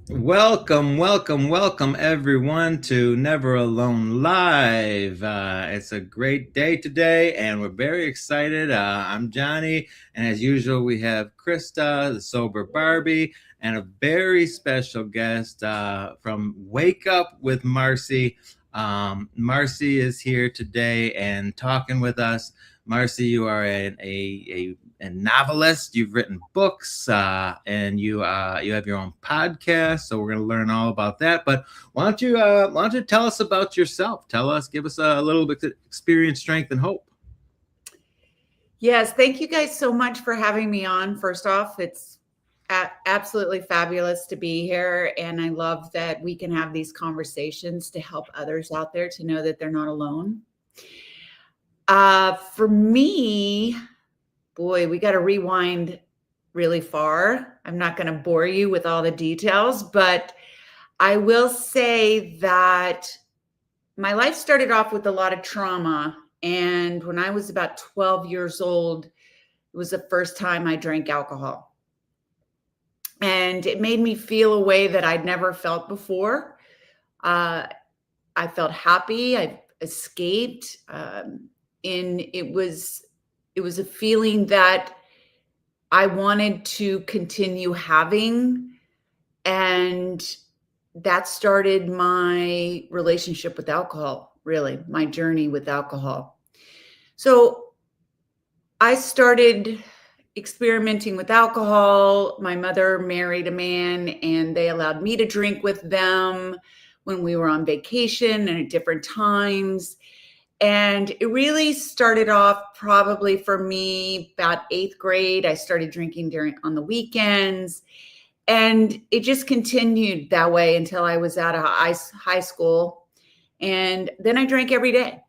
Welcome everyone to Never Alone Live. It's a great day today, and we're very excited. I'm Johnny, and as usual, we have Krista, the sober Barbie, and a very special guest from Wake Up with Marcy. Marcy is here today and talking with us. Marcy, you are a novelist. You've written books, and you have your own podcast. So we're going to learn all about that. But why don't you tell us about yourself? Give us a little bit of experience, strength, and hope. Yes, thank you guys so much for having me on. First off, it's absolutely fabulous to be here. And I love that we can have these conversations to help others out there to know that they're not alone. For me, boy, we got to rewind really far. I'm not going to bore you with all the details, but I will say that my life started off with a lot of trauma. And when I was about 12 years old, it was the first time I drank alcohol. And it made me feel a way that I'd never felt before. I felt happy. I escaped. And it was a feeling that I wanted to continue having. And that started my relationship with alcohol, really, my journey with alcohol. So I started experimenting with alcohol. My mother married a man, and they allowed me to drink with them when we were on vacation and at different times. And it really started off probably for me about 8th grade. I started drinking on the weekends. And it just continued that way until I was out of high school. And then I drank every day.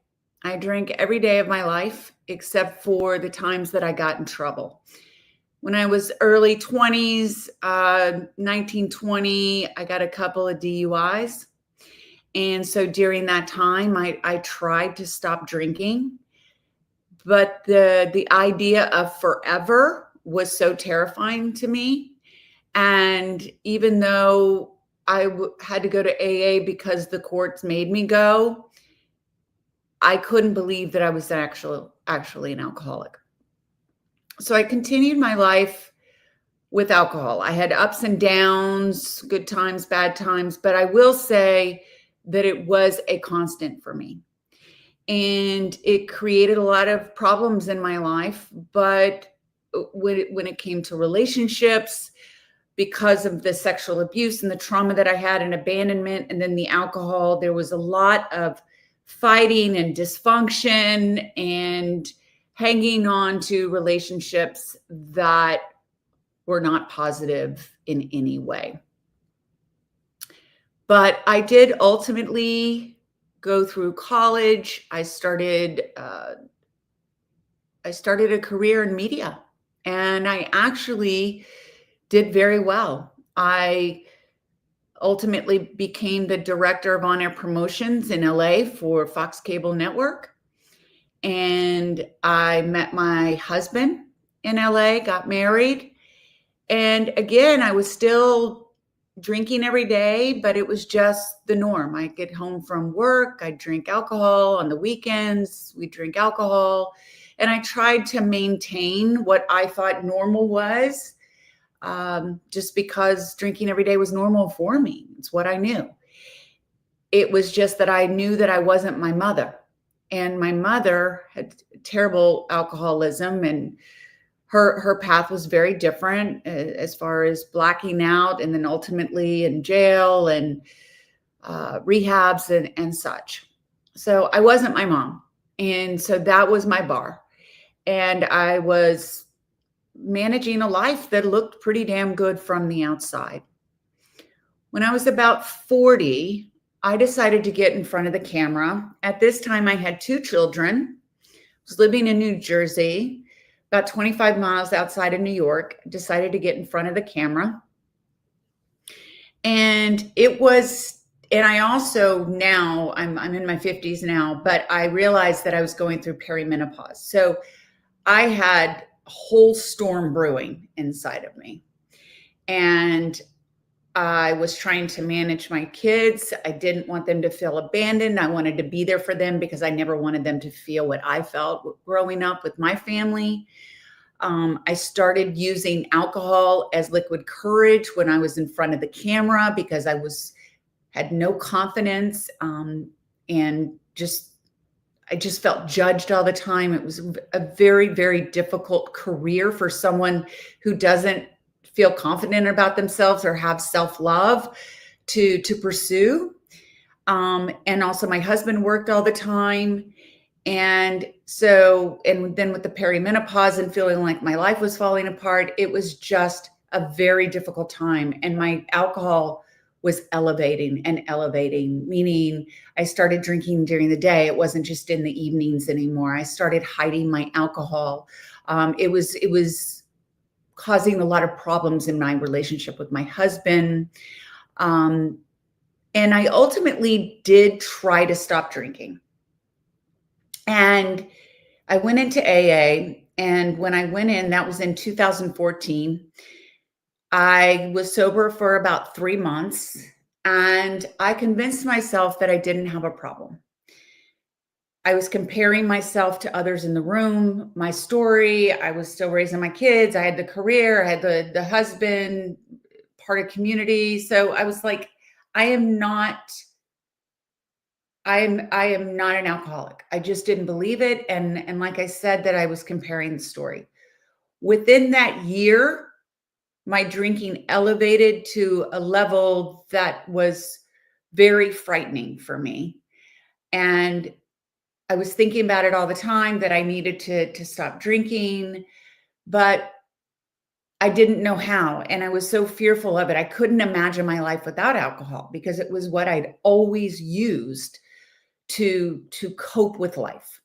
I drank every day of my life, except for the times that I got in trouble. When I was early 20s, 19, 20, I got a couple of DUIs. And so during that time, I tried to stop drinking. But the idea of forever was so terrifying to me. And even though I had to go to AA because the courts made me go, I couldn't believe that I was actually an alcoholic. So I continued my life with alcohol. I had ups and downs, good times, bad times, but I will say that it was a constant for me. And it created a lot of problems in my life. But when it came to relationships, because of the sexual abuse and the trauma that I had and abandonment, and then the alcohol, there was a lot of fighting and dysfunction and hanging on to relationships that were not positive in any way. But I did ultimately go through college. I started a career in media, and I actually did very well. I ultimately became the director of on-air promotions in LA for Fox Cable Network. And I met my husband in LA, got married. And again, I was still drinking every day, but it was just the norm. I'd get home from work, I'd drink alcohol on the weekends, we'd drink alcohol. And I tried to maintain what I thought normal was. Just because drinking every day was normal for me. It's what I knew. It was just that I knew that I wasn't my mother. And my mother had terrible alcoholism, and her path was very different as far as blacking out and then ultimately in jail and rehabs and such. So I wasn't my mom. And so that was my bar. And I was managing a life that looked pretty damn good from the outside. When I was about 40, I decided to get in front of the camera. At this time, I had 2 children. I was living in New Jersey, about 25 miles outside of New York. I decided to get in front of the camera. And I also now, I'm in my 50s now, but I realized that I was going through perimenopause. So I had a whole storm brewing inside of me. And I was trying to manage my kids. I didn't want them to feel abandoned. I wanted to be there for them because I never wanted them to feel what I felt growing up with my family. I started using alcohol as liquid courage when I was in front of the camera because had no confidence, and I just felt judged all the time. It was a very, very difficult career for someone who doesn't feel confident about themselves or have self-love to pursue. And also my husband worked all the time. And then with the perimenopause and feeling like my life was falling apart, it was just a very difficult time. And my alcohol was elevating and elevating, meaning I started drinking during the day. It wasn't just in the evenings anymore. I started hiding my alcohol. It was causing a lot of problems in my relationship with my husband. And I ultimately did try to stop drinking. And I went into AA. And when I went in, that was in 2014. I was sober for about 3 months. And I convinced myself that I didn't have a problem. I was comparing myself to others in the room, my story. I was still raising my kids. I had the career, I had the husband, part of community. So I was like, I am not an alcoholic. I just didn't believe it. And like I said, that I was comparing the story. Within that year, my drinking elevated to a level that was very frightening for me. And I was thinking about it all the time that I needed to stop drinking, but I didn't know how. And I was so fearful of it. I couldn't imagine my life without alcohol because it was what I'd always used to cope with life.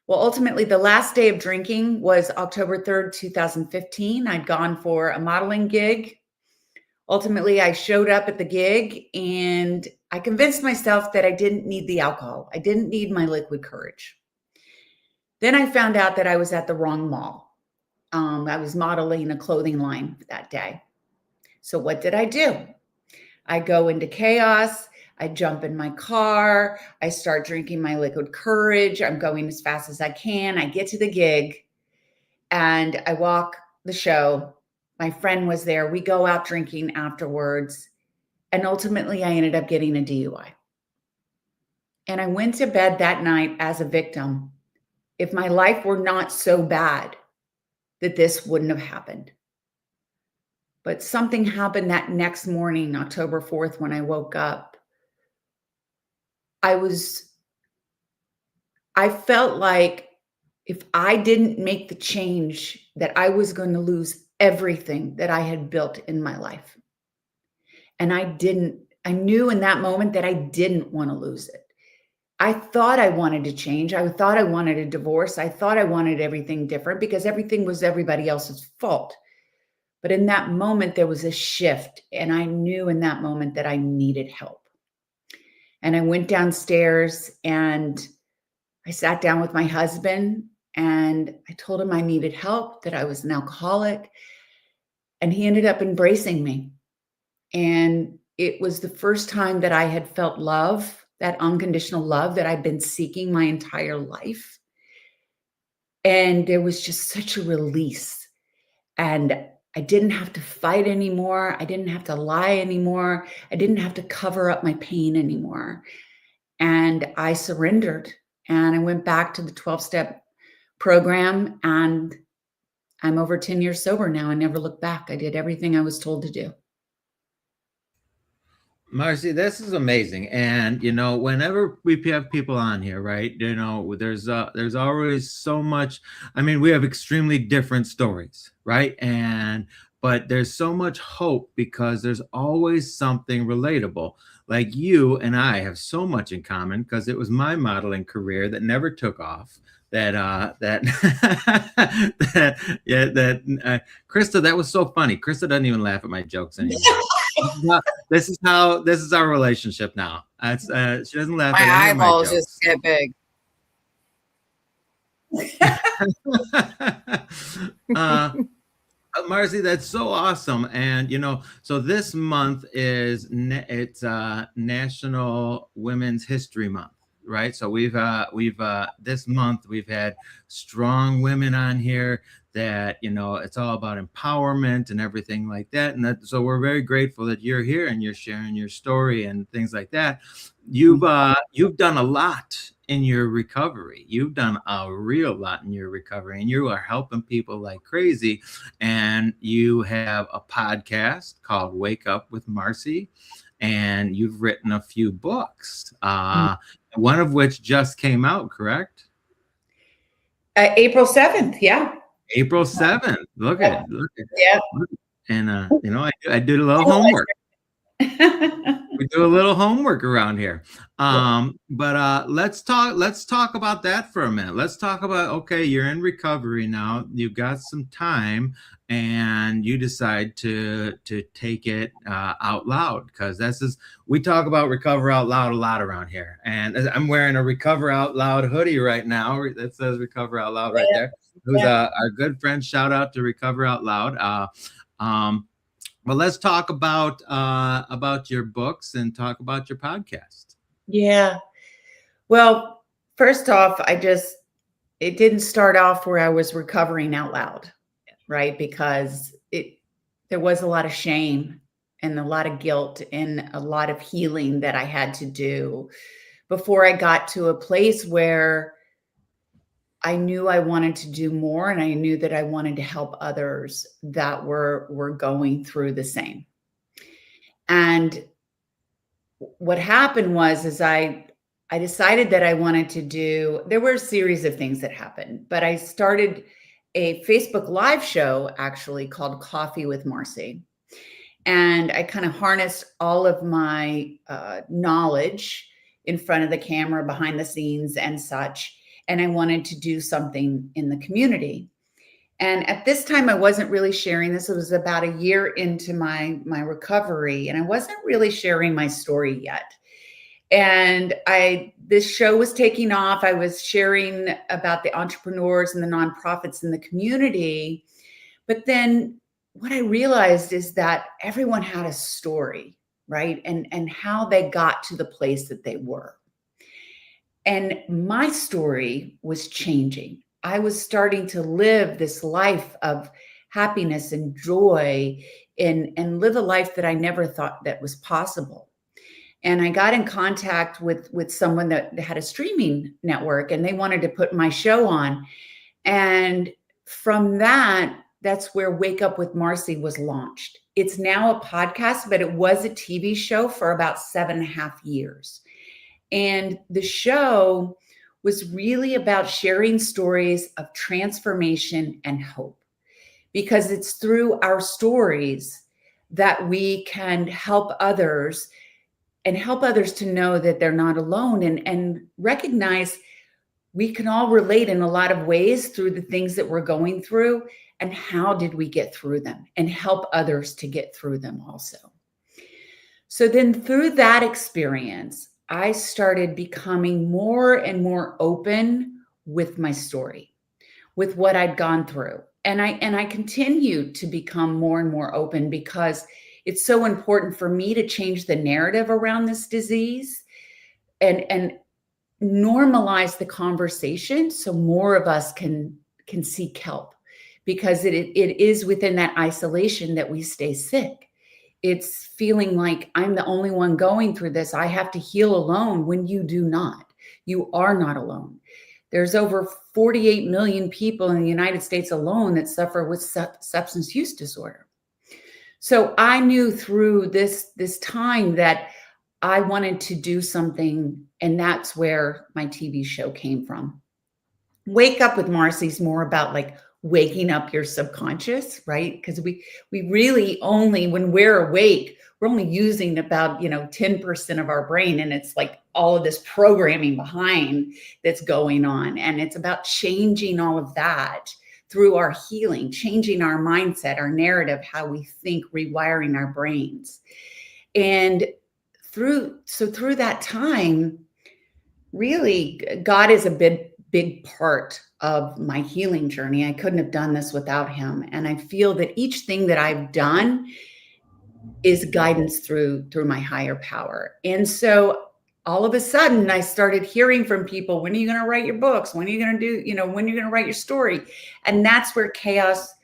Well, ultimately, the last day of drinking was October 3rd, 2015. I'd gone for a modeling gig. Ultimately, I showed up at the gig and I convinced myself that I didn't need the alcohol. I didn't need my liquid courage. Then I found out that I was at the wrong mall. I was modeling a clothing line that day. So what did I do? I go into chaos. I jump in my car. I start drinking my liquid courage. I'm going as fast as I can. I get to the gig and I walk the show. My friend was there. We go out drinking afterwards. And ultimately, I ended up getting a DUI. And I went to bed that night as a victim. If my life were not so bad, that this wouldn't have happened. But something happened that next morning, October 4th, when I woke up. I felt like if I didn't make the change, that I was going to lose everything that I had built in my life. And I knew in that moment that I didn't want to lose it. I thought I wanted to change. I thought I wanted a divorce. I thought I wanted everything different because everything was everybody else's fault. But in that moment, there was a shift. And I knew in that moment that I needed help. And I went downstairs and I sat down with my husband and I told him I needed help, that I was an alcoholic. And he ended up embracing me. And it was the first time that I had felt love, that unconditional love that I'd been seeking my entire life. And there was just such a release. And I didn't have to fight anymore. I didn't have to lie anymore. I didn't have to cover up my pain anymore. And I surrendered and I went back to the 12-step program and I'm over 10 years sober now. I never looked back. I did everything I was told to do. Marcy, this is amazing. And whenever we have people on here, right? There's always so much. I mean, we have extremely different stories, right? But there's so much hope because there's always something relatable. Like you and I have so much in common because it was my modeling career that never took off. That Krista, that was so funny. Krista doesn't even laugh at my jokes anymore. This is our relationship now. She doesn't laugh My at any of my eyeballs jokes. just get big. Marcy, that's so awesome. And so this month is it's National Women's History Month, right? So we've this month we've had strong women on here that it's all about empowerment and everything like that. And so we're very grateful that you're here and you're sharing your story and things like that. You've done a lot in your recovery. You've done a real lot in your recovery, and you are helping people like crazy. And you have a podcast called Wake Up with Marcy, and you've written a few books, one of which just came out, correct? April 7th. Yeah. April 7th. Look at Yep. it. Look at Yeah. look. And I did a little homework. We do a little homework around here. But let's talk about that for a minute. Let's talk about, okay, you're in recovery now, you've got some time, and you decide to take it out loud, because we talk about Recover Out Loud a lot around here. And I'm wearing a Recover Out Loud hoodie right now that says Recover Out Loud right there. Who's our good friend. Shout out to Recover Out Loud. Well, let's talk about your books and talk about your podcast. Yeah. Well, first off, it didn't start off where I was recovering out loud, right? Because there was a lot of shame and a lot of guilt and a lot of healing that I had to do before I got to a place where I knew I wanted to do more, and I knew that I wanted to help others that were going through the same. And what happened is I decided that I wanted to do, there were a series of things that happened, but I started a Facebook live show actually called Coffee with Marcy. And I kind of harnessed all of my knowledge in front of the camera, behind the scenes and such. And I wanted to do something in the community. And at this time, I wasn't really sharing this. It was about a year into my recovery, and I wasn't really sharing my story yet. And this show was taking off. I was sharing about the entrepreneurs and the nonprofits in the community. But then what I realized is that everyone had a story, right? And how they got to the place that they were. And my story was changing. I was starting to live this life of happiness and joy, and live a life that I never thought that was possible. And I got in contact with someone that had a streaming network, and they wanted to put my show on. And from that's where Wake Up with Marcy was launched. It's now a podcast, but it was a TV show for about 7.5 years. And the show was really about sharing stories of transformation and hope, because it's through our stories that we can help others, and help others to know that they're not alone, and recognize we can all relate in a lot of ways through the things that we're going through, and how did we get through them, and help others to get through them also. So then through that experience, I started becoming more and more open with my story, with what I'd gone through. And I continued to become more and more open, because it's so important for me to change the narrative around this disease, and normalize the conversation so more of us can seek help, because it is within that isolation that we stay sick. It's feeling like I'm the only one going through this. I have to heal alone, when you do not. You are not alone. There's over 48 million people in the United States alone that suffer with substance use disorder. So I knew through this time that I wanted to do something, and that's where my TV show came from. Wake Up with Marcy's more about like waking up your subconscious, right? Because we really only, when we're awake, we're only using about 10% of our brain, and it's like all of this programming behind that's going on. And it's about changing all of that through our healing, changing our mindset, our narrative, how we think, rewiring our brains. And through that time, really, God is a big part of my healing journey. I couldn't have done this without him. And I feel that each thing that I've done is guidance through my higher power. And so all of a sudden I started hearing from people, when are you going to write your books? When are you going to do, when are you going to write your story? And that's where chaos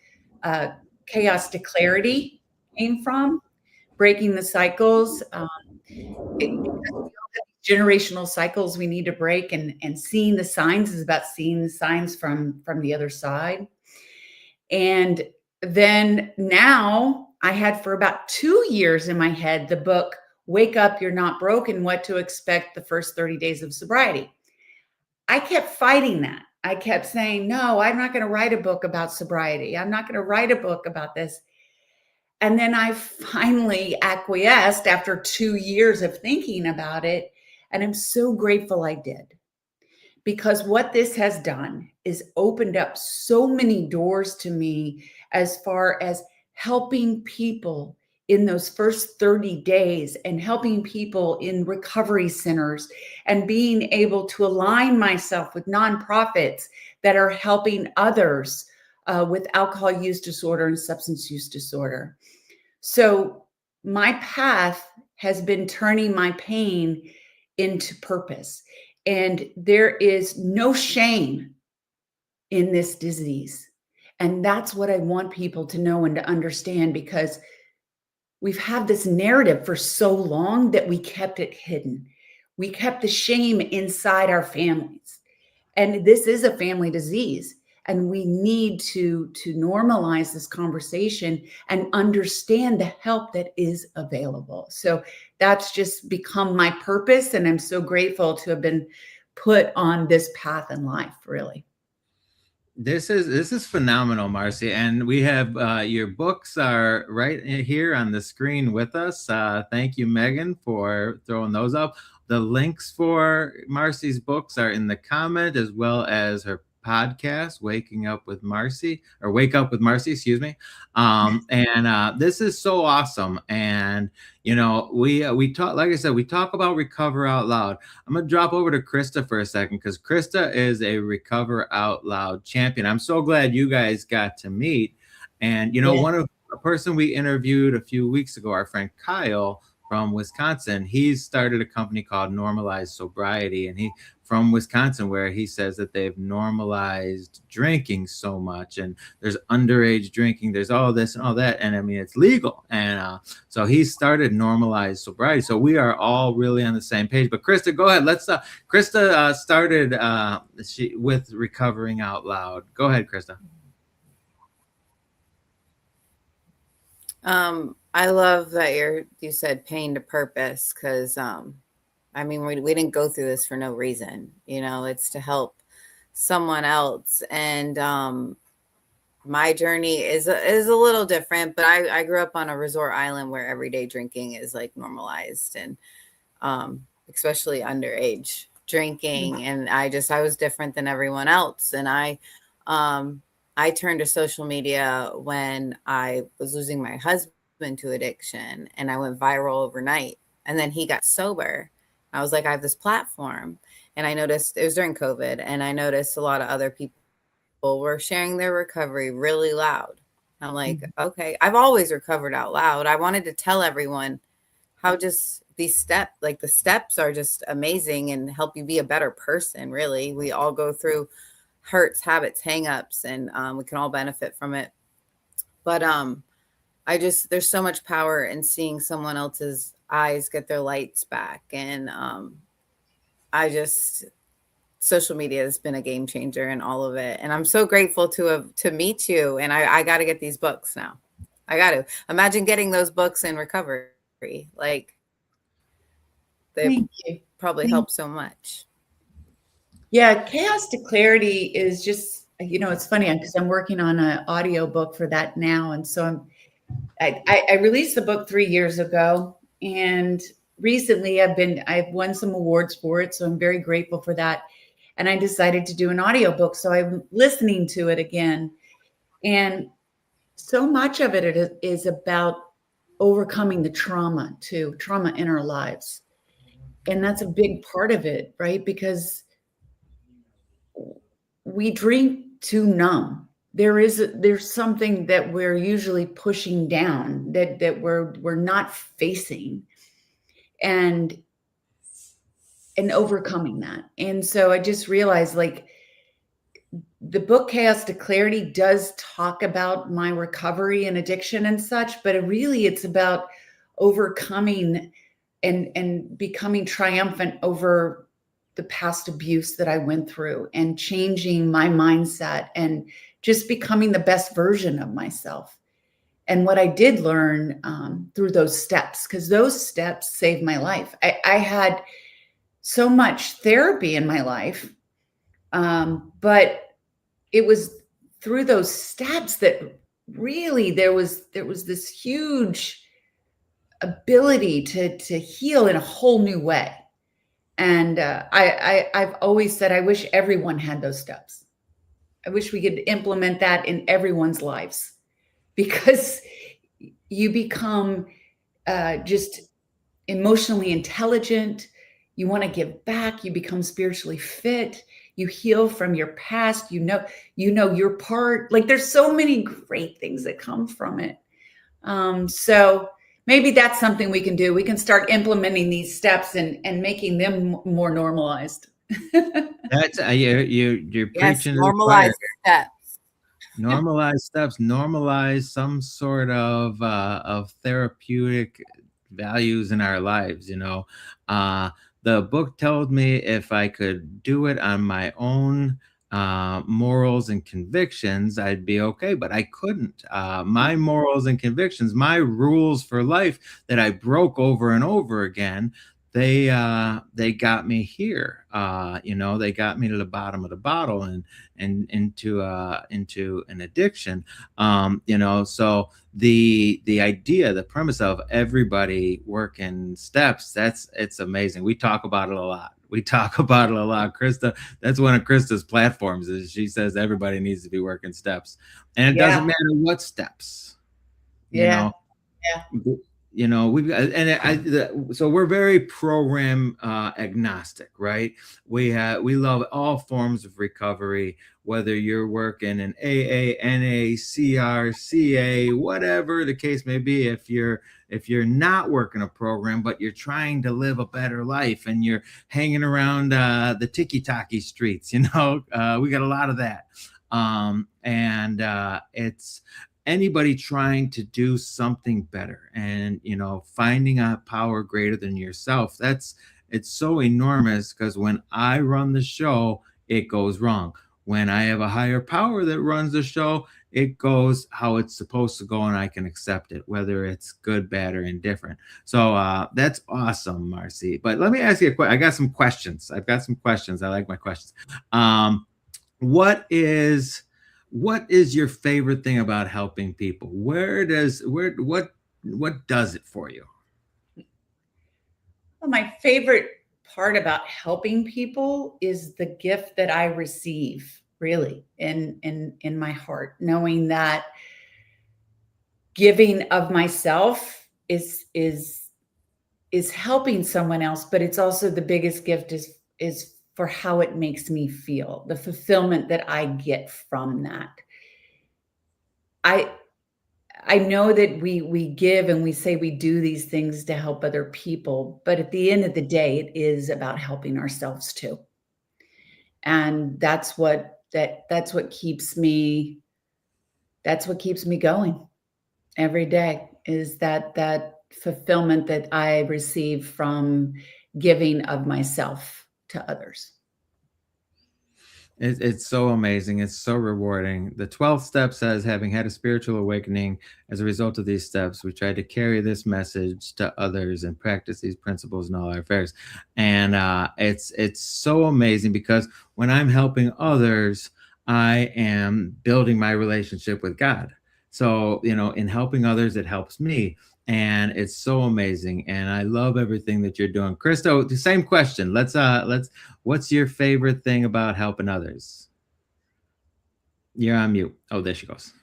to clarity came from, breaking the cycles. Because we all have generational cycles we need to break, and seeing the signs is about seeing the signs from the other side. And then now I had for about 2 years in my head the book Wake Up, You're Not Broken, What to Expect the First 30 Days of Sobriety. I kept fighting that. I kept saying, no, I'm not going to write a book about sobriety. I'm not going to write a book about this. And then I finally acquiesced after 2 years of thinking about it. And I'm so grateful I did, because what this has done is opened up so many doors to me as far as helping people in those first 30 days and helping people in recovery centers and being able to align myself with nonprofits that are helping others with alcohol use disorder and substance use disorder. So my path has been turning my pain into purpose. And there is no shame in this disease. And that's what I want people to know and to understand, because we've had this narrative for so long that we kept it hidden. We kept the shame inside our families. And this is a family disease. And we need to normalize this conversation and understand the help that is available. So that's just become my purpose. And I'm so grateful to have been put on this path in life, really. This is phenomenal, Marcy, and we have your books are right here on the screen with us. Thank you, Megan, for throwing those up. The links for Marcy's books are in the comment, as well as her podcast, Waking Up with Marcy, or Wake Up with Marcy, excuse me. And this is so awesome. And we talk, like I said, we talk about Recover Out Loud. I'm going to drop over to Krista for a second, because Krista is a Recover Out Loud champion. I'm so glad you guys got to meet. And, Yeah. a person we interviewed a few weeks ago, our friend Kyle from Wisconsin, he's started a company called Normalized Sobriety. And he from Wisconsin, where he says that they've normalized drinking so much, and there's underage drinking, there's all this and all that. And I mean, it's legal. And so he started Normalized Sobriety. So we are all really on the same page. But Krista, go ahead. Krista started with Recovering Out Loud. Go ahead, Krista. I love that you said pain to purpose, because I mean, we didn't go through this for no reason. It's to help someone else. And my journey is a little different, but I grew up on a resort island where everyday drinking is like normalized, and especially underage drinking. And I was different than everyone else. And I turned to social media when I was losing my husband to addiction, and I went viral overnight. And then he got sober. I was like, I have this platform. And I noticed it was during COVID, and I noticed a lot of other people were sharing their recovery really loud. I'm like, okay, I've always recovered out loud. I wanted to tell everyone how just the steps are just amazing and help you be a better person. Really, we all go through hurts, habits, hangups, and we can all benefit from it. But there's so much power in seeing someone else's eyes get their lights back. And social media has been a game changer in all of it. And I'm so grateful to meet you. And I got to get these books now. I got to imagine getting those books in recovery. Like, they probably help so much. Yeah, Chaos to Clarity is just, it's funny because I'm working on an audio book for that now. And so I released the book 3 years ago, and recently I've won some awards for it. So I'm very grateful for that. And I decided to do an audio book. So I'm listening to it again. And so much of it is about overcoming the trauma in our lives. And that's a big part of it, right? Because we drink to numb. There's something that we're usually pushing down, that we're not facing, and overcoming that. And so I just realized, like, the book Chaos to Clarity does talk about my recovery and addiction and such, but it's about overcoming and becoming triumphant over the past abuse that I went through, and changing my mindset and just becoming the best version of myself. And what I did learn through those steps, because those steps saved my life. I had so much therapy in my life, but it was through those steps that really there was this huge ability to heal in a whole new way. And I've always said, I wish everyone had those steps. I wish we could implement that in everyone's lives, because you become just emotionally intelligent. You want to give back. You become spiritually fit. You heal from your past. You know your part. Like, there's so many great things that come from it. So maybe that's something we can do. We can start implementing these steps and making them more normalized. That's you're Yes, preaching to the choir. normalize steps. Normalize steps, normalize some sort of therapeutic values in our lives. The book told me if I could do it on my own morals and convictions, I'd be okay, but I couldn't. My morals and convictions, my rules for life that I broke over and over again, they got me here. They got me to the bottom of the bottle and into an addiction. So the idea, the premise of everybody working steps, it's amazing. We talk about it a lot. Krista, that's one of Krista's platforms, is she says everybody needs to be working steps, and it doesn't matter what steps. Yeah. We've got, so we're very program agnostic, right? We love all forms of recovery, whether you're working in AA, NA, CR, CA, whatever the case may be. If you're not working a program, but you're trying to live a better life and you're hanging around the tiki-taki streets, we got a lot of that. And it's anybody trying to do something better and finding a power greater than yourself. It's so enormous, because when I run the show, it goes wrong. When I have a higher power that runs the show, it goes how it's supposed to go, and I can accept it, whether it's good, bad, or indifferent. So that's awesome, Marcy. But let me ask you a question. I've got some questions. I like my questions. What is your favorite thing about helping people? What does it for you? Well, my favorite part about helping people is the gift that I receive, really, in my heart, knowing that giving of myself is helping someone else, but it's also the biggest gift is for how it makes me feel, the fulfillment that I get from that. I know that we give and we say we do these things to help other people, but at the end of the day, it is about helping ourselves too. And that's what keeps me going every day, is that fulfillment that I receive from giving of myself to others. It's so amazing. It's so rewarding. The 12th step says, having had a spiritual awakening as a result of these steps, we try to carry this message to others and practice these principles in all our affairs. And it's so amazing, because when I'm helping others, I am building my relationship with God. So, in helping others, it helps me. And it's so amazing. And I love everything that you're doing. Christo, the same question. What's your favorite thing about helping others? You're on mute. Oh, there she goes.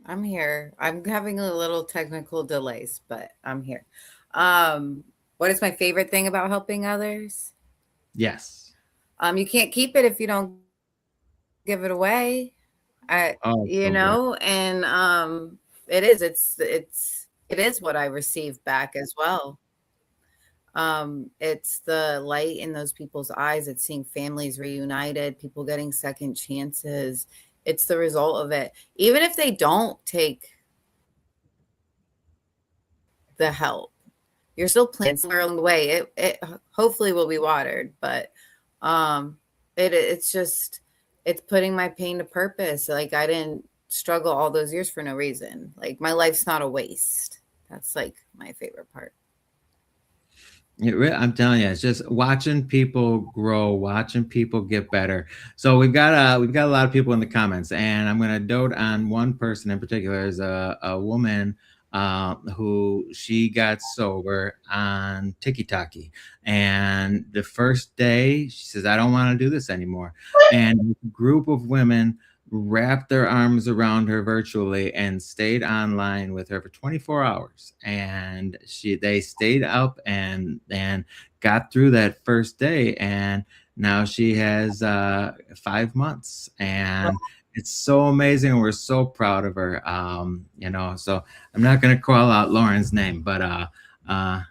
I'm here. I'm having a little technical delays, but I'm here. What is my favorite thing about helping others? Yes. You can't keep it if you don't give it away. Oh, You so good. know, and it is what I receive back as well. It's the light in those people's eyes. It's seeing families reunited, people getting second chances. It's the result of it. Even if they don't take the help, you're still planting somewhere along the way. It hopefully will be watered, but um, it's putting my pain to purpose. Like I didn't struggle all those years for no reason. Like my life's not a waste. That's like my favorite part. I'm telling you, it's just watching people grow, watching people get better. So we've got a lot of people in the comments, and I'm going to dote on one person in particular. Is a woman who she got sober on TikTok, and the first day she says, "I don't want to do this anymore," and a group of women wrapped their arms around her virtually and stayed online with her for 24 hours, and they stayed up and got through that first day, and now she has 5 months, and it's so amazing, and we're so proud of her. So I'm not going to call out Lauren's name, but uh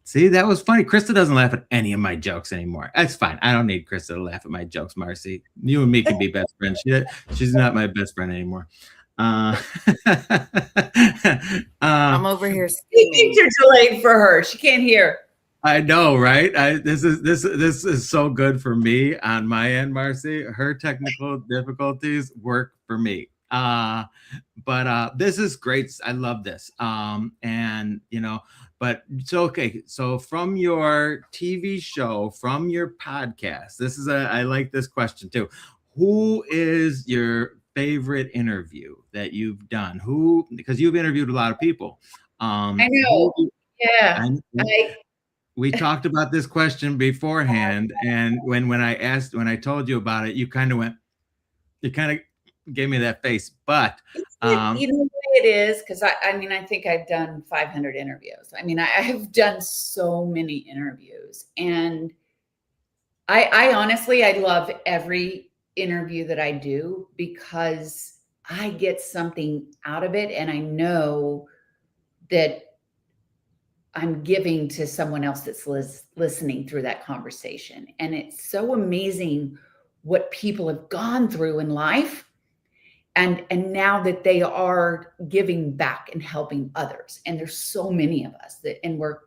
see, that was funny. Krista doesn't laugh at any of my jokes anymore. That's fine. I don't need Krista to laugh at my jokes, Marcy. You and me can be best friends. She's not my best friend anymore. Uh, I'm uh, over here He screaming. thinks you're delayed for her. She can't hear. I know, right? This is so good for me on my end, Marcy. Her technical difficulties work for me. But this is great. I love this. And but so okay, so from your TV show, from your podcast, I like this question too. Who is your favorite interview that you've done? Who, because you've interviewed a lot of people. I Who know. Yeah. I, I we talked about this question beforehand, and when I told you about it, you kind of gave me that face. But you know what it is? Because I mean, I think I've done 500 interviews. I mean, I have done so many interviews. And I honestly, I love every interview that I do because I get something out of it. And I know that I'm giving to someone else that's listening through that conversation. And it's so amazing what people have gone through in life, and now that they are giving back and helping others. And there's so many of us and we're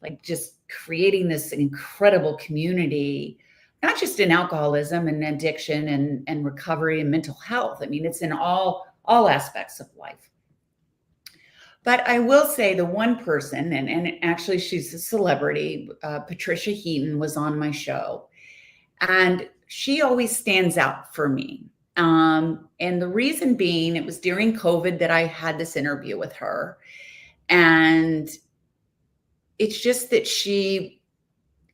like just creating this incredible community, not just in alcoholism and addiction and recovery and mental health. I mean, it's in all aspects of life. But I will say the one person, and actually she's a celebrity, Patricia Heaton was on my show, and she always stands out for me. And the reason being, it was during COVID that I had this interview with her. And it's just that she,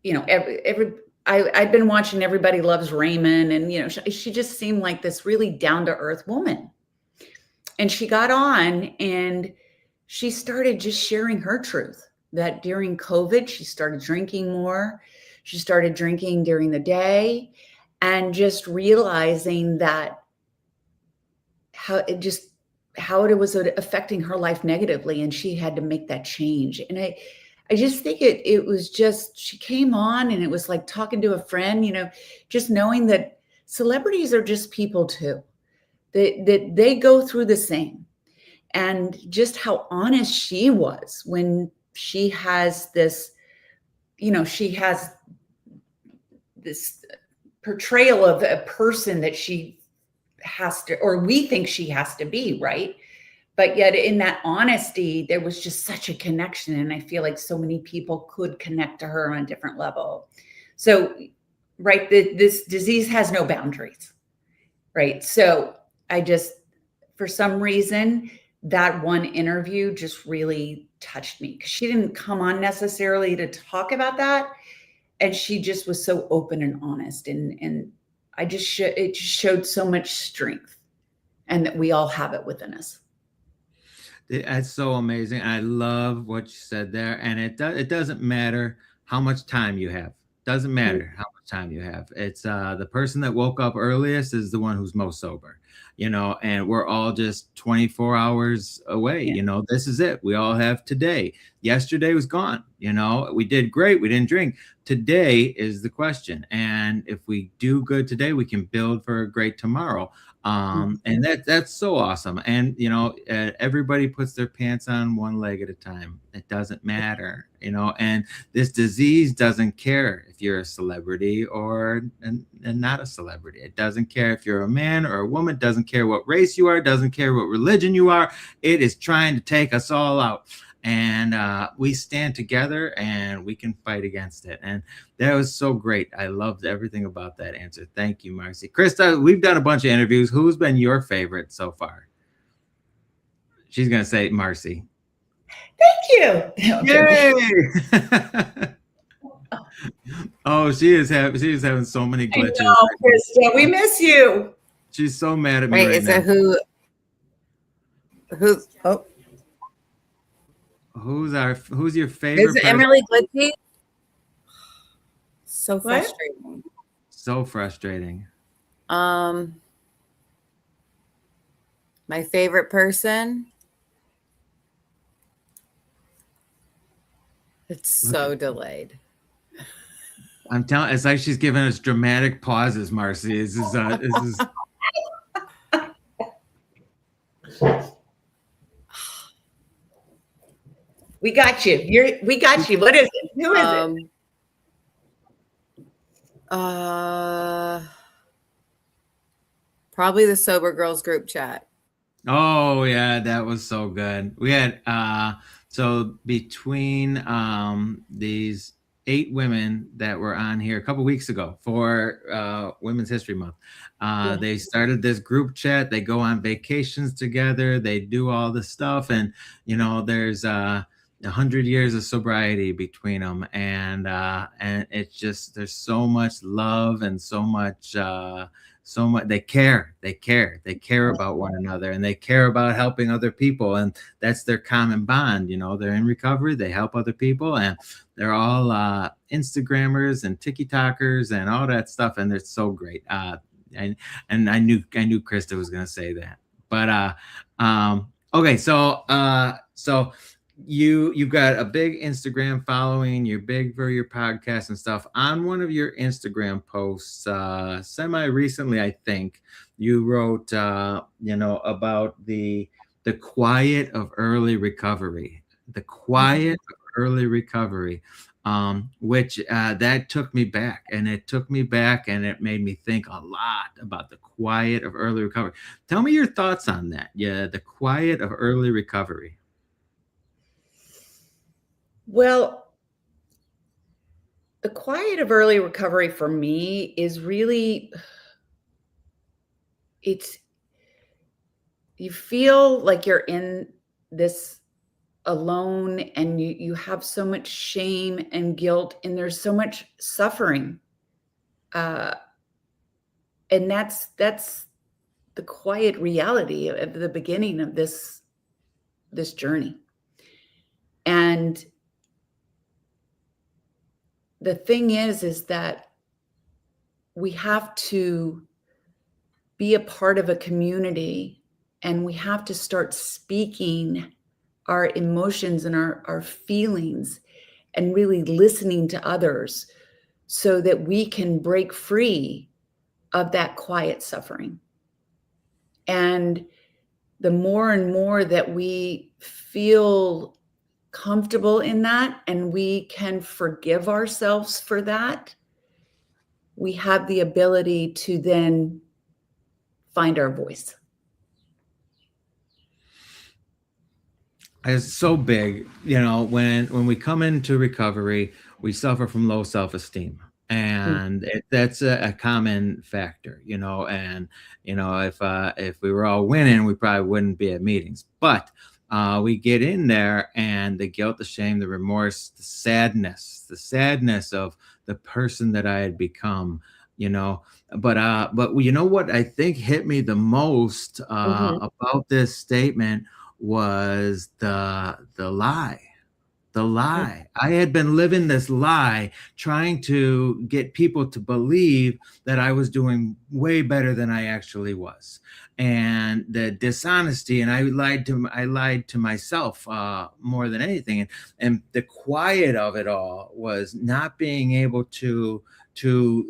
I'd been watching Everybody Loves Raymond, and, she just seemed like this really down to earth woman. And she got on and she started just sharing her truth that during COVID, she started drinking more. She started drinking during the day and just realizing that how it was affecting her life negatively. And she had to make that change. And I just think it was just, she came on and it was like talking to a friend, just knowing that celebrities are just people too. That they go through the same. And just how honest she was when she has this, she has this portrayal of a person that she has to, or we think she has to be, right? But yet in that honesty, there was just such a connection. And I feel like so many people could connect to her on a different level. So, right, this disease has no boundaries, right? So for some reason, that one interview just really touched me because she didn't come on necessarily to talk about that. And she just was so open and honest. And it just showed so much strength, and that we all have it within us. That's so amazing. I love what you said there. And it doesn't matter how much time you have. Doesn't matter how much time you have. It's the person that woke up earliest is the one who's most sober, and we're all just 24 hours away. Yeah. This is it. We all have today. Yesterday was gone. We did great. We didn't drink. Today is the question. And if we do good today, we can build for a great tomorrow. And that's so awesome. And everybody puts their pants on one leg at a time. It doesn't matter, and this disease doesn't care if you're a celebrity or and not a celebrity. It doesn't care if you're a man or a woman. It doesn't care what race you are. It doesn't care what religion you are. It is trying to take us all out. And we stand together and we can fight against it. And that was so great. I loved everything about that answer. Thank you, Marcy. Krista, we've done a bunch of interviews. Who's been your favorite so far? She's going to say Marcy. Thank you. Yay! Oh, she is having so many glitches. I know, Krista, we miss you. She's so mad at me right is now. it who? Oh, who's your favorite? is it Emily Glitzy? So What? frustrating. So frustrating. My favorite person. It's so delayed. I'm telling. It's like she's giving us dramatic pauses, Marcy. This is. We got you. We got you. What is it? Who is it? Probably the Sober Girls group chat. Oh yeah, that was so good. We had so between these 8 women that were on here a couple weeks ago for Women's History Month. They started this group chat. They go on vacations together. They do all this stuff, and there's 100 years of sobriety between them, and it's just there's so much love and so much they care about one another, and they care about helping other people, and that's their common bond. They're in recovery, they help other people, and they're all Instagrammers and TikTokers and all that stuff, and they're so great. And I knew Krista was going to say that, but okay, so you've got a big Instagram following. You're big for your podcast and stuff. On one of your Instagram posts, semi recently, I think you wrote, about the quiet of early recovery. The quiet of early recovery, which that took me back, and it made me think a lot about the quiet of early recovery. Tell me your thoughts on that. Yeah, the quiet of early recovery. Well, the quiet of early recovery for me is really, you feel like you're in this alone, and you have so much shame and guilt, and there's so much suffering. And that's the quiet reality of the beginning of this journey. And the thing is that we have to be a part of a community, and we have to start speaking our emotions and our feelings, and really listening to others, so that we can break free of that quiet suffering. And the more and more that we feel comfortable in that, and we can forgive ourselves for that, we have the ability to then find our voice. It's so big, when we come into recovery, we suffer from low self-esteem, and that's a common factor, and if we were all winning, we probably wouldn't be at meetings. But we get in there, and the guilt, the shame, the remorse, the sadness of the person that I had become, but you know what I think hit me the most about this statement was the lie. the lie. I had been living this lie, trying to get people to believe that I was doing way better than I actually was. And the dishonesty, and I lied to myself more than anything. And the quiet of it all was not being able to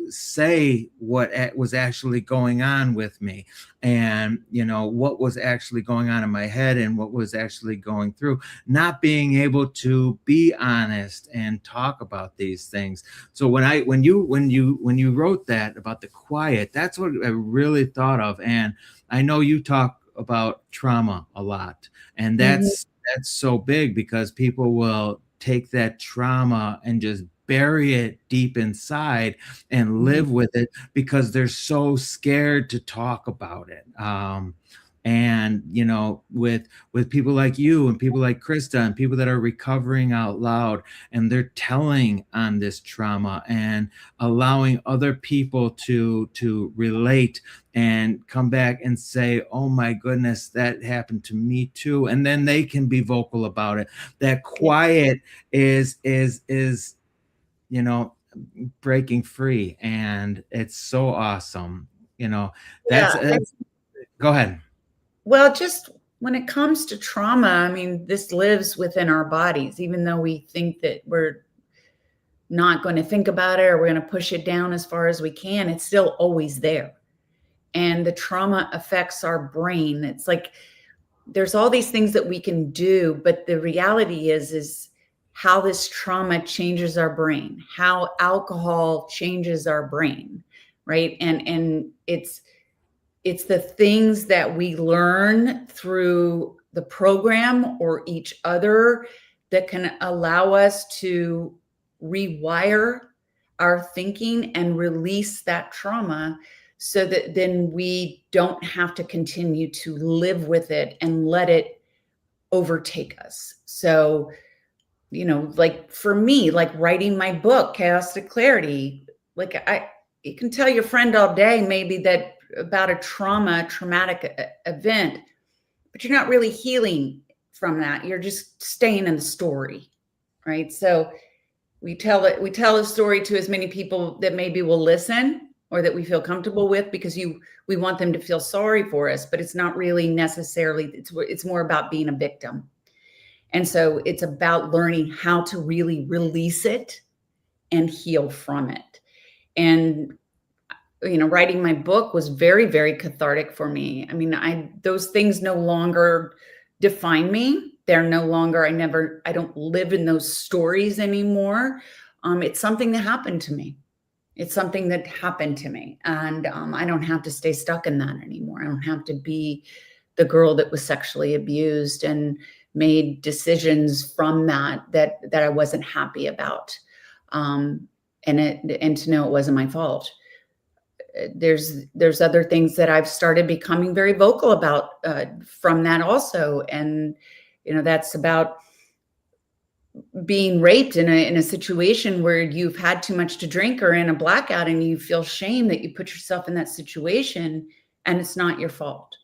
say what was actually going on with me, and what was actually going on in my head and what was actually going through, not being able to be honest and talk about these things. So when you wrote that about the quiet, that's what I really thought of. And I know you talk about trauma a lot, and Mhm. that's so big, because people will take that trauma and just bury it deep inside and Mhm. live with it, because they're so scared to talk about it. And with people like you and people like Krista and people that are recovering out loud, and they're telling on this trauma and allowing other people to relate and come back and say, oh my goodness, that happened to me too, and then they can be vocal about it. That quiet is you know breaking free, and it's so awesome. Yeah. That's Go ahead. Well, just when it comes to trauma, I mean, this lives within our bodies, even though we think that we're not going to think about it or we're going to push it down as far as we can, it's still always there. And the trauma affects our brain. It's like there's all these things that we can do, but the reality is how this trauma changes our brain, how alcohol changes our brain, right? And it's the things that we learn through the program or each other that can allow us to rewire our thinking and release that trauma, so that then we don't have to continue to live with it and let it overtake us. So, like for me, like writing my book, Chaos to Clarity, like you can tell your friend all day maybe that about a traumatic event, but you're not really healing from that. You're just staying in the story, right? So we tell a story to as many people that maybe will listen or that we feel comfortable with, because we want them to feel sorry for us, but it's not really necessarily, it's more about being a victim. And so it's about learning how to really release it and heal from it. And writing my book was very, very cathartic for me. I mean, those things no longer define me. They're no longer, I don't live in those stories anymore. It's something that happened to me. It's something that happened to me. And I don't have to stay stuck in that anymore. I don't have to be the girl that was sexually abused and made decisions from that I wasn't happy about. And to know it wasn't my fault. There's other things that I've started becoming very vocal about from that also. And that's about being raped in a situation where you've had too much to drink or in a blackout, and you feel shame that you put yourself in that situation, and it's not your fault.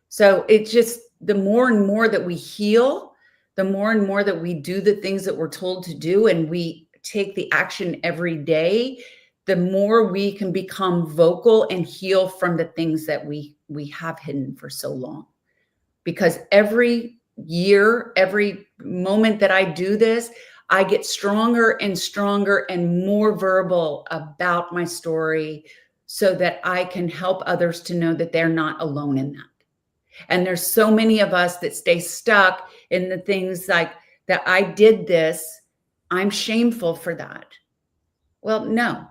So it's just, the more and more that we heal, the more and more that we do the things that we're told to do, and we take the action every day, the more we can become vocal and heal from the things that we have hidden for so long. Because every year, every moment that I do this, I get stronger and stronger and more verbal about my story, so that I can help others to know that they're not alone in that. And there's so many of us that stay stuck in the things like that. I did this, I'm shameful for that. Well, no,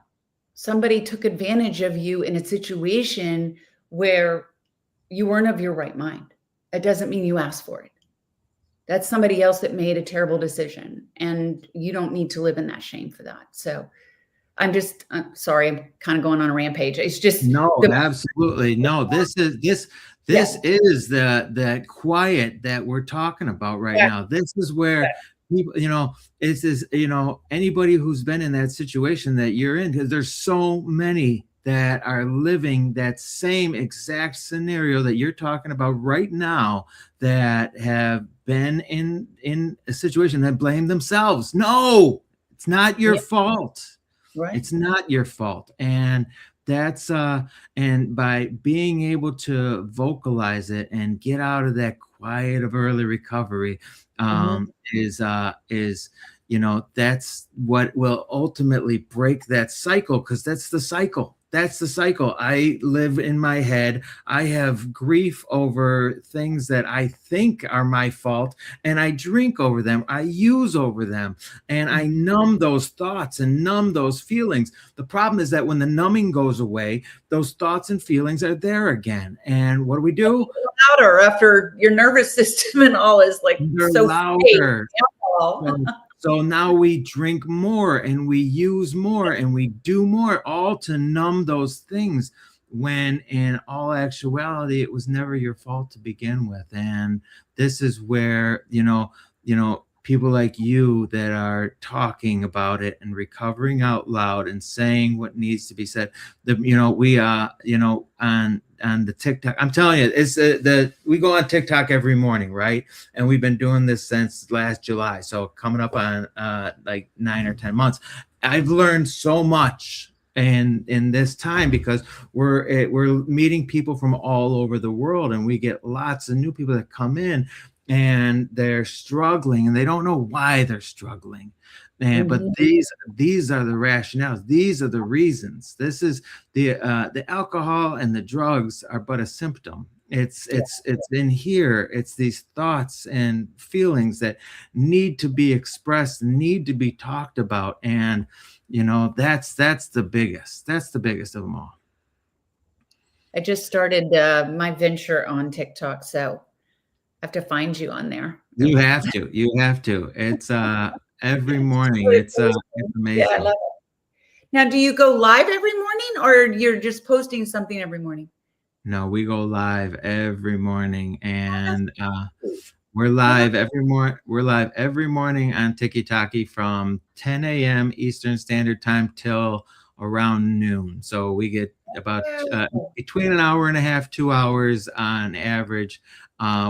somebody took advantage of you in a situation where you weren't of your right mind. It doesn't mean you asked for it. That's somebody else that made a terrible decision, and you don't need to live in that shame for that. So I'm just sorry, I'm kind of going on a rampage. It's just No, the absolutely. No, yeah, this is the quiet that we're talking about right yeah, now. This is where people, anybody who's been in that situation that you're in, because there's so many that are living that same exact scenario that you're talking about right now, that have been in a situation that blame themselves. No, it's not your Yeah. fault. Right. It's not your fault. And that's and by being able to vocalize it and get out of that quiet of early recovery, is that's what will ultimately break that cycle, because that's the cycle. That's the cycle. I live in my head. I have grief over things that I think are my fault, and I drink over them. I use over them, and I numb those thoughts and numb those feelings. The problem is that when the numbing goes away, those thoughts and feelings are there again. And what do? Louder after your nervous system and all is like They're so fake. louder. So now we drink more and we use more and we do more, all to numb those things, when in all actuality it was never your fault to begin with. And this is where people like you that are talking about it and recovering out loud and saying what needs to be said. We on the TikTok, I'm telling you, it's we go on TikTok every morning, right? And we've been doing this since last July, so coming up on like 9 or 10 months. I've learned so much in this time, because we're meeting people from all over the world, and we get lots of new people that come in, and they're struggling, and they don't know why they're struggling. But these are the rationales. These are the reasons. This is the alcohol and the drugs are but a symptom. It's in here. It's these thoughts and feelings that need to be expressed, need to be talked about, and that's the biggest. That's the biggest of them all. I just started my venture on TikTok, so I have to find you on there. You have to. You have to. It's every morning. It's amazing. Yeah, I love it. Now, do you go live every morning, or you're just posting something every morning? No, we go live every morning, and we're live every morning on TikTok from 10 a.m. Eastern Standard Time till around noon. So we get about between an hour and a half, 2 hours on average.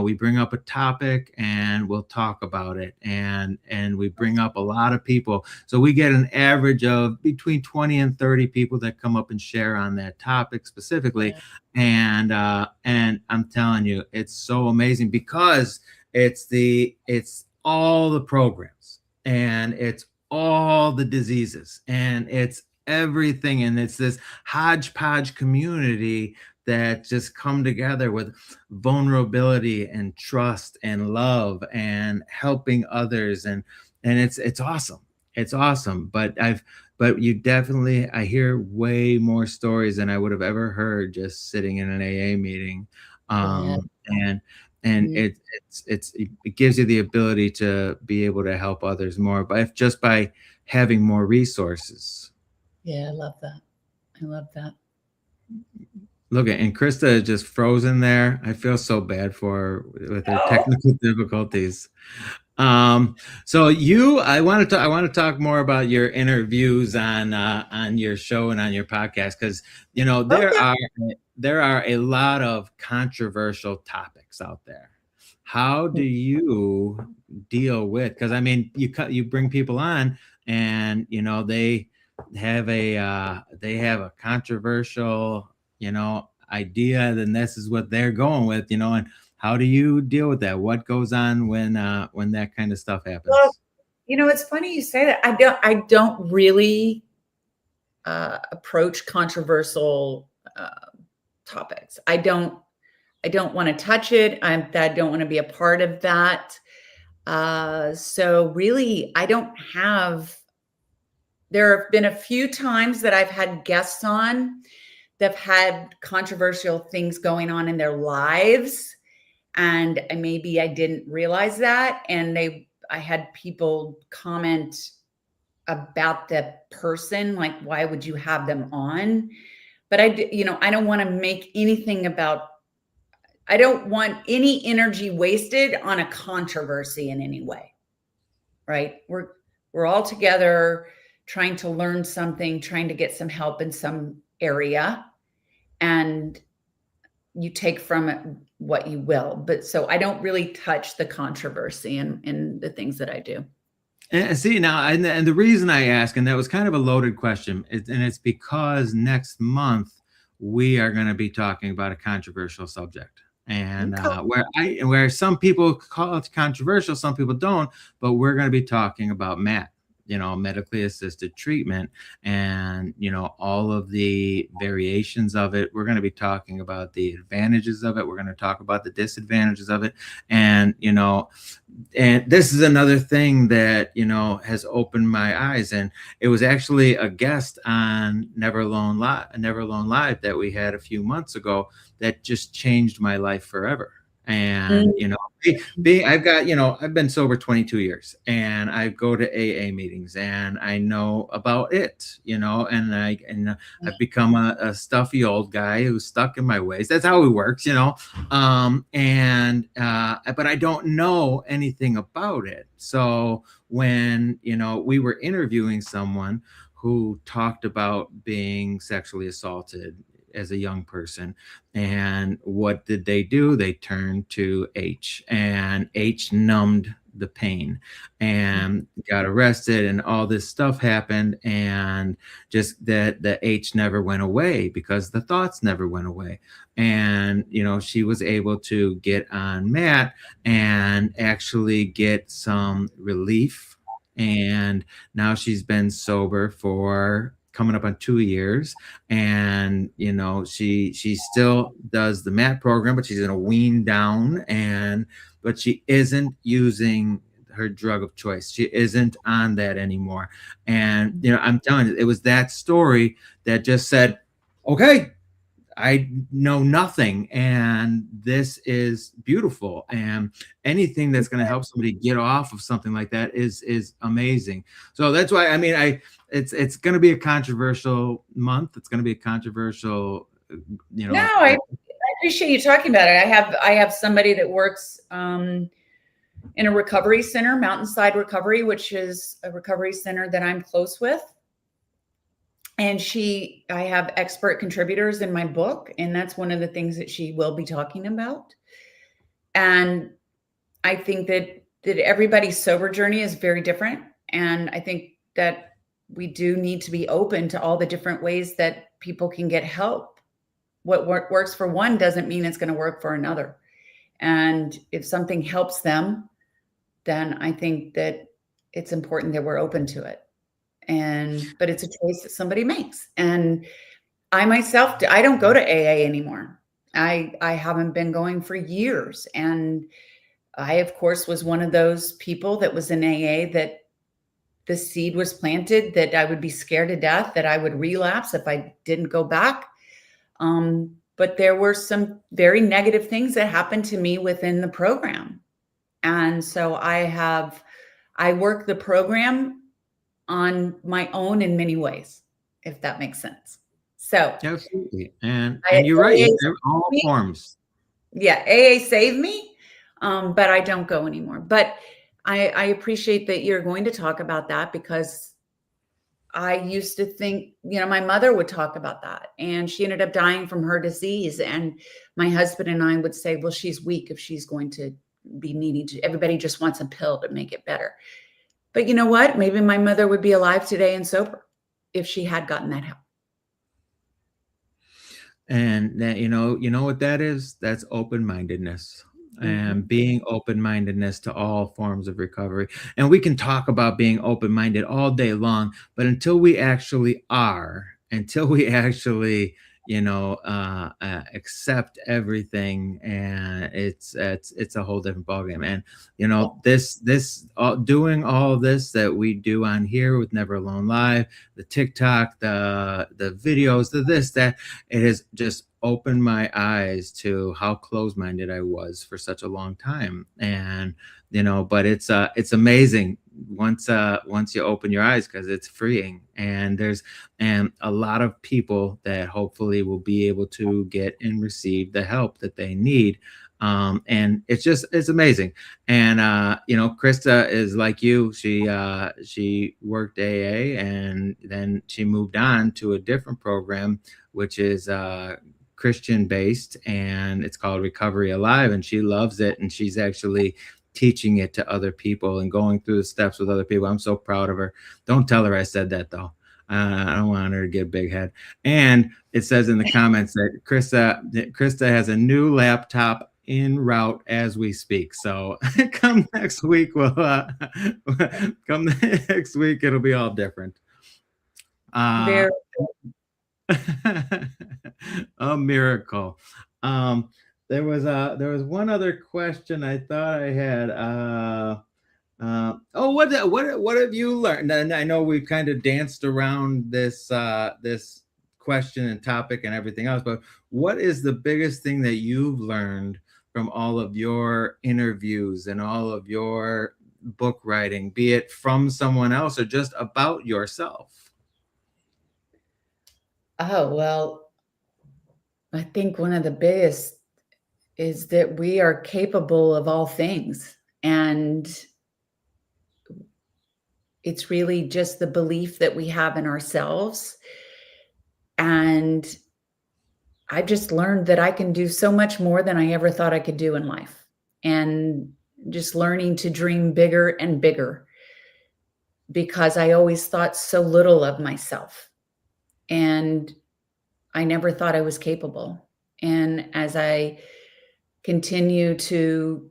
We bring up a topic and we'll talk about it, and we bring up a lot of people. So we get an average of between 20 and 30 people that come up and share on that topic specifically. And I'm telling you, it's so amazing, because it's all the programs, and it's all the diseases, and it's everything, and it's this hodgepodge community that just come together with vulnerability and trust and love and helping others, and it's awesome. It's awesome. But you definitely, I hear way more stories than I would have ever heard just sitting in an AA meeting. And it gives you the ability to be able to help others more, but just by having more resources. Yeah, I love that. I love that. Look, and Krista is just frozen there. I feel so bad for her with her technical difficulties. So I want to talk more about your interviews on your show and on your podcast, because there are a lot of controversial topics out there. How do you deal with? Because I mean, you bring people on, and they have a controversial idea, then this is what they're going with, and how do you deal with that? What goes on when that kind of stuff happens? Well, it's funny you say that. I don't really approach controversial topics. I don't want to touch it. I don't want to be a part of that. So really, I don't have. There have been a few times that I've had guests on that have had controversial things going on in their lives, and maybe I didn't realize that. And I had people comment about the person, like, why would you have them on? But I don't want to make anything about. I don't want any energy wasted on a controversy in any way. Right? We're all together, trying to learn something, trying to get some help in some area, and you take from it what you will. But so I don't really touch the controversy in the things that I do. And see now, and the reason I ask, and that was kind of a loaded question, and it's because next month we are going to be talking about a controversial subject, and Okay. where some people call it controversial, some people don't, but we're going to be talking about MAT, medically assisted treatment, and all of the variations of it. We're going to be talking about the advantages of it. We're going to talk about the disadvantages of it, and and this is another thing that has opened my eyes. And it was actually a guest on Never Alone Live that we had a few months ago that just changed my life forever. And I've been sober 22 years, and I go to AA meetings, and I know about it, and I've become a stuffy old guy who's stuck in my ways. That's how it works, but I don't know anything about it. So when we were interviewing someone who talked about being sexually assaulted as a young person, and what did they do? They turned to H, and H numbed the pain, and got arrested, and all this stuff happened, and just that the H never went away because the thoughts never went away. And she was able to get on MAT and actually get some relief, and now she's been sober for coming up on 2 years. And she still does the MAT program, but she's going to wean down, but she isn't using her drug of choice. She isn't on that anymore. And I'm telling you, it was that story that just said, okay, I know nothing, and this is beautiful. And anything that's going to help somebody get off of something like that is amazing. So that's why, it's going to be a controversial month. It's going to be a controversial, No, I appreciate you talking about it. I have somebody that works in a recovery center, Mountainside Recovery, which is a recovery center that I'm close with. And I have expert contributors in my book, and that's one of the things that she will be talking about. And I think that everybody's sober journey is very different. And I think that we do need to be open to all the different ways that people can get help. What works for one doesn't mean it's going to work for another. And if something helps them, then I think that it's important that we're open to it. But it's a choice that somebody makes. And I myself, I don't go to AA anymore. I haven't been going for years. And I, of course, was one of those people that was in AA that the seed was planted that I would be scared to death, that I would relapse if I didn't go back. But there were some very negative things that happened to me within the program. And so I work the program on my own in many ways, if that makes sense. So absolutely. And you're right. They're all forms. Yeah. AA saved me. But I don't go anymore. But I appreciate that you're going to talk about that, because I used to think, my mother would talk about that, and she ended up dying from her disease. And my husband and I would say, well, she's weak if she's going to be needing to, everybody just wants a pill to make it better. But you know what? Maybe my mother would be alive today and sober if she had gotten that help. And that, you know what that is? That's open-mindedness. And being open-mindedness to all forms of recovery. And we can talk about being open-minded all day long, but until we actually accept everything, and it's a whole different ballgame. And doing all this that we do on here with Never Alone Live, the TikTok, the videos, that it has just opened my eyes to how close-minded I was for such a long time. And but it's amazing once you open your eyes, because it's freeing. And there's a lot of people that hopefully will be able to get and receive the help that they need. And it's amazing. And Krista is like you. She worked AA, and then she moved on to a different program, which is Christian based, and it's called Recovery Alive, and she loves it, and she's actually teaching it to other people and going through the steps with other people. I'm so proud of her. Don't tell her I said that, though. I don't want her to get a big head. And it says in the comments that Krista has a new laptop en route as we speak. So come next week, come next week, it'll be all different. Very A miracle. There was one other question I thought I had. What have you learned? And I know we've kind of danced around this question and topic and everything else, but what is the biggest thing that you've learned from all of your interviews and all of your book writing, be it from someone else or just about yourself? Oh, well, I think one of the biggest is that we are capable of all things. And it's really just the belief that we have in ourselves. And I just learned that I can do so much more than I ever thought I could do in life. And just learning to dream bigger and bigger, because I always thought so little of myself. And I never thought I was capable. And as I continue to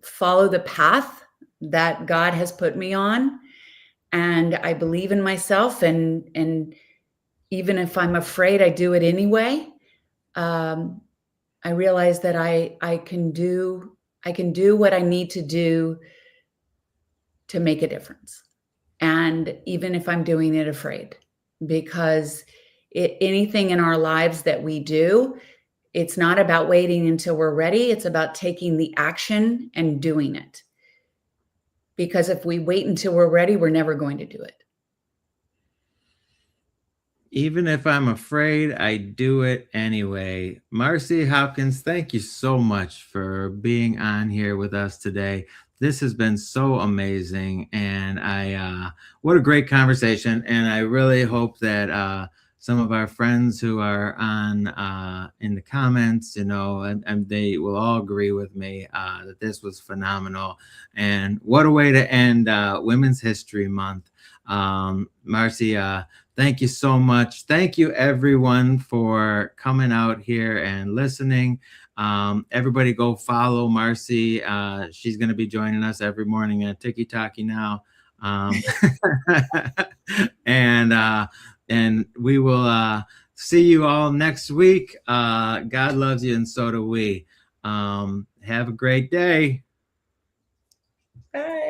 follow the path that God has put me on, and I believe in myself, and even if I'm afraid, I do it anyway. I realize that I can do what I need to do to make a difference. And even if I'm doing it afraid, because anything in our lives that we do, it's not about waiting until we're ready. It's about taking the action and doing it. Because if we wait until we're ready, we're never going to do it. Even if I'm afraid, I do it anyway. Marcy Hopkins, thank you so much for being on here with us today. This has been so amazing, and what a great conversation. And I really hope that some of our friends who are on in the comments, and they will all agree with me that this was phenomenal. And what a way to end Women's History Month. Marcy, thank you so much. Thank you, everyone, for coming out here and listening. Everybody go follow Marcy. She's going to be joining us every morning at Tiki Talkie now. And we will see you all next week. God loves you, and so do we. Have a great day. Bye.